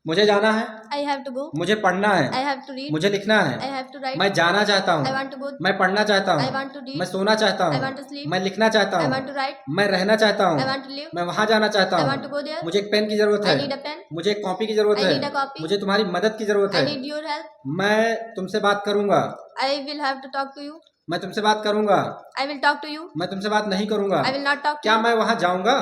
मुझे जाना है, I have to go. मुझे पढ़ना I है, have to read. मुझे लिखना I है, have to write. मैं जाना चाहता I हूँ, want to go. मैं पढ़ना चाहता I हूँ, want to read. मैं सोना चाहता I हूँ, want to sleep. मैं लिखना चाहता I हूँ, want to write. मैं रहना चाहता I हूँ, want to live. मैं वहाँ जाना चाहता I want to हूँ, go there. मुझे एक पेन की जरूरत I है, need a pen. मुझे एक कॉपी की जरूरत I need a है, copy. मुझे तुम्हारी मदद की जरूरत I है, need your help. मैं तुमसे बात करूंगा, I will have to talk to you. मैं तुमसे बात करूंगा, I will talk to you. मैं तुमसे बात नहीं करूंगा, I will not talk to क्या you. मैं वहाँ जाऊंगा,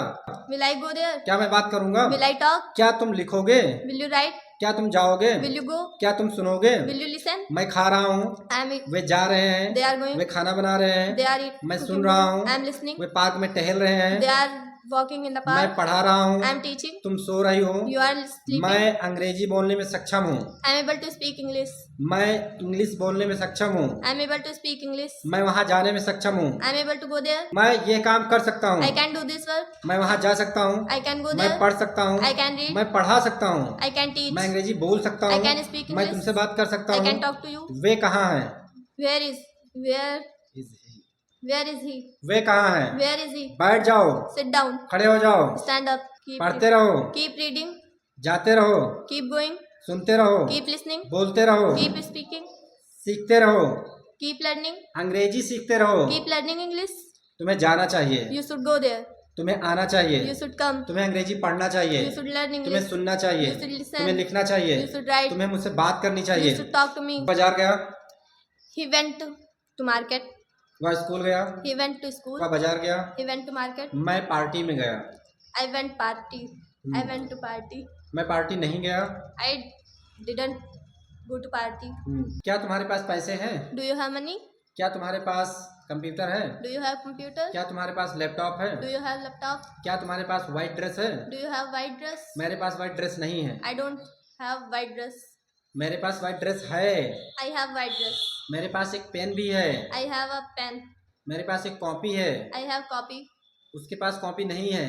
Will I go there? क्या मैं बात करूंगा, Will I talk? क्या तुम लिखोगे, Will you write? क्या तुम जाओगे, Will you go? क्या तुम सुनोगे, Will you listen? मैं खा रहा हूँ, I am. वे जा रहे हैं, They are going. वे खाना बना रहे हैं, They are eating. मैं सुन रहा हूँ, I am listening. Way park में टहल रहे हैं, They are walking in the मैं park. पढ़ा रहा हूँ, I am teaching. तुम सो रही हो, You are sleeping. मैं अंग्रेजी बोलने में सक्षम हूँ, I am able to speak English. मैं इंग्लिश बोलने में सक्षम हूँ, I am able to speak English. मैं वहाँ जाने में सक्षम हूँ, I am able to go there. मैं ये काम कर सकता हूँ, I can do this work. मैं वहाँ जा सकता हूँ, I can go मैं there. पढ़ सकता हूँ, I can read. मैं पढ़ा सकता हूँ, I can teach. मैं अंग्रेजी बोल सकता I can हूँ, speak मैं English. तुमसे बात कर सकता I हूँ, can talk to you. वे कहाँ हैं, Where is he? वे कहाँ हैं, Where is he? बैठ जाओ, Sit down. खड़े हो जाओ, Stand up. Keep पढ़ते रहो, keep reading. जाते रहो, Keep going. सुनते रहो, Keep listening. बोलते रहो, Keep speaking. सीखते रहो, Keep learning. अंग्रेजी सीखते रहो, Keep learning English. तुम्हें जाना चाहिए, You should go there. तुम्हें आना चाहिए, You should come. तुम्हें अंग्रेजी पढ़ना चाहिए, You should learn तुम्हें English. सुनना चाहिए, You should listen. तुम्हें लिखना चाहिए, You should write. तुम्हें मुझसे बात करनी You चाहिए। should talk to me. बाजार गया, He went to market. वह स्कूल गया, He went to school. वह बाजार गया, He went to market. मैं पार्टी में गया, I went party. I went to party. मैं पार्टी नहीं गया। I didn't go to party. क्या तुम्हारे पास पैसे हैं? Do you have money? क्या तुम्हारे पास कंप्यूटर है? Do you have computer? क्या तुम्हारे पास लैपटॉप है? Do you have laptop? क्या तुम्हारे पास व्हाइट ड्रेस है? Do you have white dress? मेरे पास व्हाइट ड्रेस नहीं है। I don't have white dress. मेरे पास व्हाइट ड्रेस है। I have white dress. मेरे पास एक पेन भी है। I have a pen. मेरे पास एक कॉपी है। I have copy. उसके पास कॉपी नहीं है।